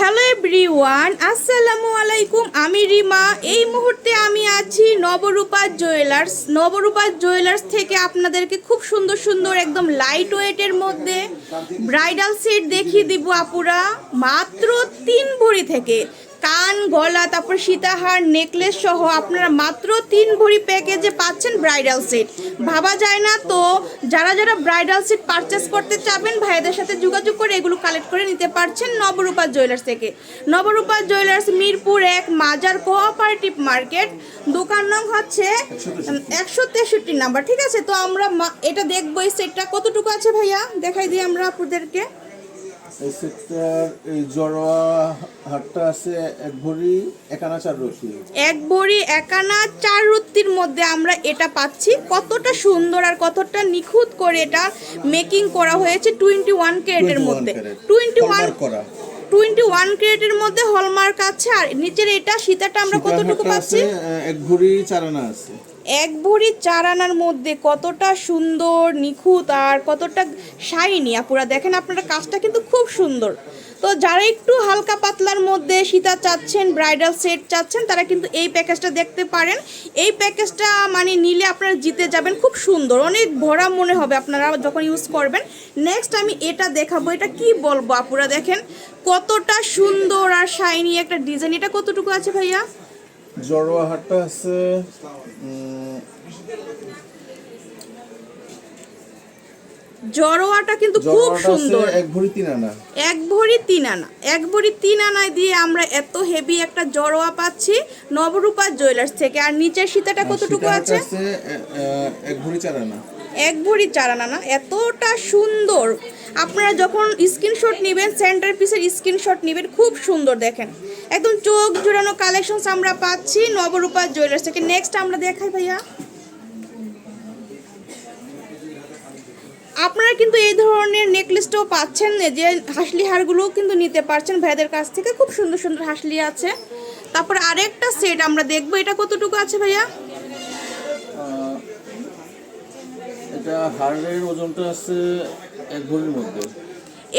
Hello everyone, আসসালামু আলাইকুম। আমি রিমা। এই মুহূর্তে আমি আছি নবরূপা জুয়েলার্স। নবরূপা জুয়েলার্স থেকে আপনাদেরকে খুব সুন্দর সুন্দর একদম লাইট ওয়েটের মধ্যে ব্রাইডাল সেট দেখিয়ে দিব আপুরা, মাত্র 3 ভরি থেকে। কান, গলা, তারপর সীতাহার, নেকলেস সহ আপনারা মাত্র 3 ভরি প্যাকেজে পাচ্ছেন ব্রাইডাল সেট। ভাবা যায় না। তো যারা যারা ব্রাইডাল সেট পারচেস করতে চাবেন ভাইদের সাথে যোগাযোগ করে এগুলো কালেক্ট করে নিতে পারছেন নবরূপা জুয়েলার্স থেকে। নবরূপা জুয়েলার্স মিরপুর 1 মাজার কোঅপারেটিভ মার্কেট, দোকান নং হচ্ছে 163 নাম্বার। ঠিক আছে, তো আমরা এটা দেখবো এই সেটটা কতটুকু আছে ভাইয়া, দেখাই দিই আমরা আপনাদেরকে। এই সেটটার এই জড়োয়া হারটা আছে 1 ভরি 1 আনা 4 রতি। 1 ভরি 1 আনা 4 রতির মধ্যে আমরা এটা পাচ্ছি। কতটা সুন্দর আর কতটা নিখুঁত করে এটা মেকিং করা হয়েছে 21 ক্যারেটের মধ্যে। 21 ক্যারেটের মধ্যে হলমার্ক আছে। আর নিচের এটা সীতাটা আমরা কতটুকু পাচ্ছি? 1 ভরি 4 আনা আছে। 1 ভরি 4 আনার মধ্যে কতটা সুন্দর, নিখুঁত আর কতটা শাইনি আপুরা, দেখেন আপনারা কাজটা কিন্তু খুব সুন্দর। তো যারা একটু হালকা পাতলার মধ্যে সীতা চাচ্ছেন, ব্রাইডাল সেট চাচ্ছেন, তারা কিন্তু এই প্যাকেজটা দেখতে পারেন। এই প্যাকেজটা মানে নিলে আপনারা জিতে যাবেন। খুব সুন্দর, অনেক ভরা মনে হবে আপনারা যখন ইউজ করবেন। নেক্সট আমি এটা দেখাবো। এটা কি বলবো আপুরা, দেখেন কতটা সুন্দর আর শাইনি একটা ডিজাইন। এটা কতটুকু আছে ভাইয়া? জড়োয়া হারটা আছে জড়োয়াটা কিন্তু খুব সুন্দর। 1 ভরি 3 আনা। 1 ভরি 3 আনা। 1 ভরি 3 আনায় দিয়ে আমরা এত হেভি একটা জড়োয়া পাচ্ছি নবরূপা জুয়েলার্স থেকে। আর নিচের সীতাটা কতটুকু আছে? 1 ভরি 4 আনা। 1 ভরি 4 আনা না, এতটা সুন্দর। আপনারা যখন স্ক্রিনশট নেবেন, সেন্টার পিসের স্ক্রিনশট নেবেন, খুব সুন্দর। দেখেন একদম চোখ জুড়ানো কালেকশনস আমরা পাচ্ছি নবরূপা জুয়েলার্স থেকে। নেক্সট আমরা দেখাই ভাইয়া। আপনারা কিন্তু এই ধরনের নেকলেসটাও পাচ্ছেন, যে হাসলি হারগুলো কিন্তু নিতে পারছেন ভাইয়াদের কাছ থেকে। খুব সুন্দর সুন্দর হাসলি আছে। তারপর আরেকটা সেট আমরা দেখবো। এটা কতটুকু আছে ভাইয়া? এটা হারের ওজনটা আছে 1 ভরির মধ্যে।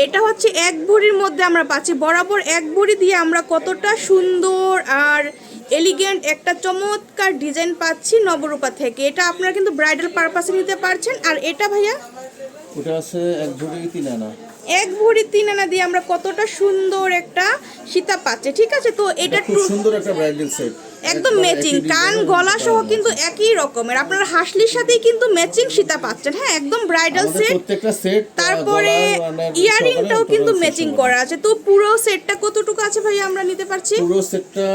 এটা হচ্ছে 1 ভরির মধ্যে আমরা পাচ্ছি। বরাবর 1 ভরি দিয়ে আমরা কতটা সুন্দর আর এলিগেন্ট একটা চমৎকার ডিজাইন পাচ্ছি নবরূপা থেকে। এটা আপনারা কিন্তু ব্রাইডাল পারপাসে নিতে পারছেন। আর এটা ভাইয়া? ওটা আছে 1 ভরি 3 আনা। 1 ভরি 3 আনা দিয়ে আমরা কতটা সুন্দর একটা সীতা পাচ্ছি। ঠিক আছে, তো এটা খুব সুন্দর একটা ব্রাইডাল সেট, একদম ম্যাচিং। কান, গলা সহ কিন্তু একই রকমের। আপনারা হাসলির সাথেই কিন্তু ম্যাচিং সীতা পাচ্ছেন। হ্যাঁ, একদম ব্রাইডাল সেট। প্রত্যেকটা সেট তারপরে ইয়ারিংটাও কিন্তু ম্যাচিং করা আছে। তো পুরো সেটটা কতটুকু আছে ভাই আমরা নিতে পারছি? পুরো সেটটা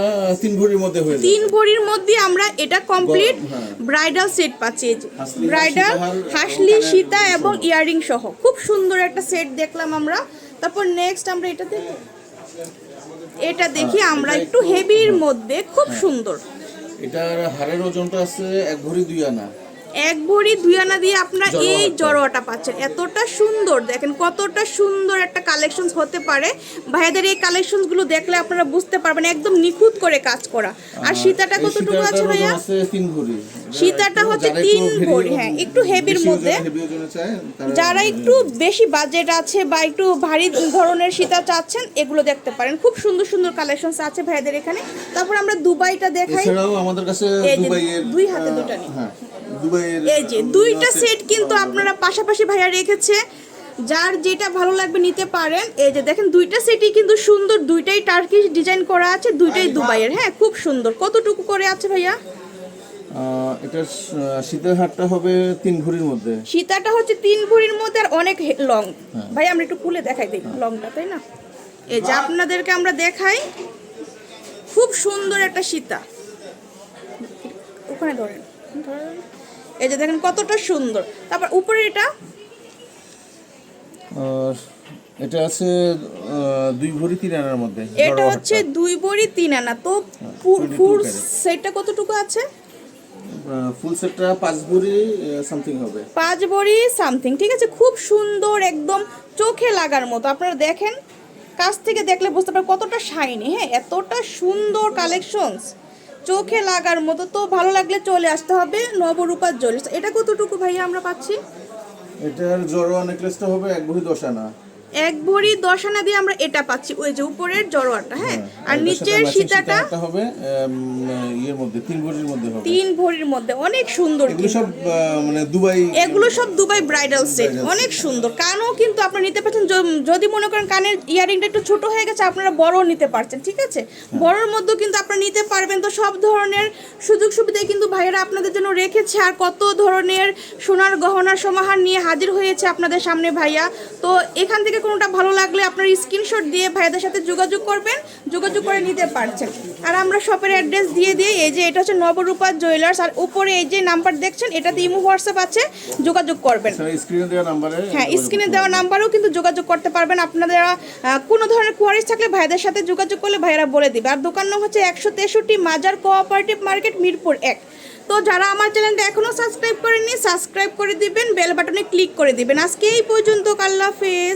3 ভরির মধ্যে হয়ে যাবে। 3 ভরির মধ্যে আমরা এটা কমপ্লিট ব্রাইডাল সেট পাচ্ছি। ব্রাইডাল হাসলি, সীতা এবং ইয়ারিং সহ খুব সুন্দর একটা সেট দেখলাম আমরা। তারপর নেক্সট আমরা এটা দেখব। এটা দেখি আমরা একটু হেভির মধ্যে, খুব সুন্দর। এটার হারের ওজনটা আছে 1 ভরি 2 আনা। 1 ভরি 2 আনা দিয়ে আপনারা এই জড়োয়াটা পাচ্ছেন। এতটা সুন্দর, দেখেন কতটা সুন্দর একটা কালেকশনস হতে পারে। ভাইয়াদের এই কালেকশনসগুলো দেখলে আপনারা বুঝতে পারবেন একদম নিখুঁত করে কাজ করা। আর সীতাটা কতটুকু আছে ভাইয়া? 3 ভরি। সীতাটা হচ্ছে 3 ভরি। হ্যাঁ, একটু হেভির মধ্যে। যারা একটু বেশি বাজেট আছে বা একটু ভারী ধরনের সীতা চাচ্ছেন, এগুলো দেখতে পারেন। খুব সুন্দর সুন্দর কালেকশনস আছে ভাইয়াদের এখানে। তারপর আমরা দুবাইটা দেখাই। এছাড়াও আমাদের কাছে দুবাইয়ের দুই হাতে দুটো নেই। হ্যাঁ, দুবাইয়ের এই যে দুইটা সেট কিন্তু আপনারা পাশাপাশি ভাইয়া রেখেছে। যার যেটা ভালো লাগবে নিতে পারেন। এই যে দেখেন দুইটা সেটই কিন্তু সুন্দর, দুইটাই টার্কিশ ডিজাইন করা আছে, দুইটাই দুবাইয়ের। হ্যাঁ, খুব সুন্দর। কতটুকু করে আছে ভাইয়া? এটা সীতার হারটা হবে 3 ভরির মধ্যে। সীতাটা হচ্ছে 3 ভরির মধ্যে আর অনেক লং। ভাই আমরা একটু খুলে দেখাই দিই লংটা, তাই না? এই যে আপনাদেরকে আমরা দেখাই, খুব সুন্দর একটা সীতা। ওখানে ধরেন, এই যে দেখেন কতটা সুন্দর। তারপর উপরে এটা আছে 2 ভরি 3 আনার মধ্যে। এটা হচ্ছে 2 ভরি 3 আনা। তো ফুল সেটটা কতটুকু আছে? ফুল সেটটা 5 ভরি সামথিং হবে। 5 ভরি সামথিং। ঠিক আছে, খুব সুন্দর, একদম চোখে লাগার মতো। আপনারা দেখেন, কাছ থেকে দেখলে বুঝতে পারবেন কতটা শাইনি। হ্যাঁ, এতটা সুন্দর কালেকশনস, চোখে লাগার মতো। তো ভালো লাগলে চলে আসতে হবে নবরূপা জুয়েলার্স। এটা কতটুকু ভাইয়া আমরা পাচ্ছি? এটার জড়োয়া নেকলেসটা হবে 1 ভরি 10 আনা। 1 ভরি 10 আনা দিয়ে আমরা এটা পাচ্ছি, ওই যে উপরের জড়োয়াটা, হ্যাঁ, আর এটার নিচের সাথে সীতাটা সীতাহারটা হবে ইয়ের মধ্যে 3 ভরির মধ্যে হবে। 3 ভরির মধ্যে, অনেক সুন্দর। এগুলো সব মানে দুবাই, এগুলো সব দুবাই ব্রাইডাল সেট, অনেক সুন্দর। কানও কিন্তু আপনারা নিতে পারছেন, যদি মনে করেন কানের ইয়ারিংটা একটু ছোট হয়ে গেছে আপনারা বড় নিতে পারছেন, ঠিক আছে, বড়র মধ্যেও কিন্তু আপনারা নিতে পারবেন। তো সব ধরনের সুযোগ সুবিধা কিন্তু ভাইয়েরা আপনাদের জন্য রেখেছে। আর কত ধরনের সোনার গহনার সমাহার নিয়ে হাজির হয়েছে আপনাদের সামনে ভাইয়া। তো এখান থেকে কোনোটা ভালো লাগলে আপনার স্ক্রিনশট দিয়ে ভাইয়াদের সাথে যোগাযোগ করবেন, যোগাযোগ করে নিতে পারছেন। আর আমরা শপের অ্যাড্রেস দিয়ে দিই, এই যে এটা হচ্ছে নবরূপা জুয়েলার্স, আর উপরে এই যে নাম্বার দেখছেন এটাতে ইমো হোয়াটসঅ্যাপ আছে, যোগাযোগ করবেন। স্ক্রিনে দেওয়া নাম্বারে, হ্যাঁ, স্ক্রিনে দেওয়া নাম্বারেও কিন্তু যোগাযোগ করতে পারবেন। আপনারা কোনো ধরনের কোয়ারিজ থাকলে ভাইদের সাথে যোগাযোগ করলে ভাইয়েরা বলে দিবে। আর দোকান নাম হচ্ছে 163 মাজার কোঅপারেটিভ মার্কেট, মিরপুর 1। তো যারা আমার চ্যানেলটা এখনও সাবস্ক্রাইব করেননি সাবস্ক্রাইব করে দিবেন, বেল বাটনে ক্লিক করে দিবেন। আজকে এই পর্যন্ত, আল্লাহ হাফেজ।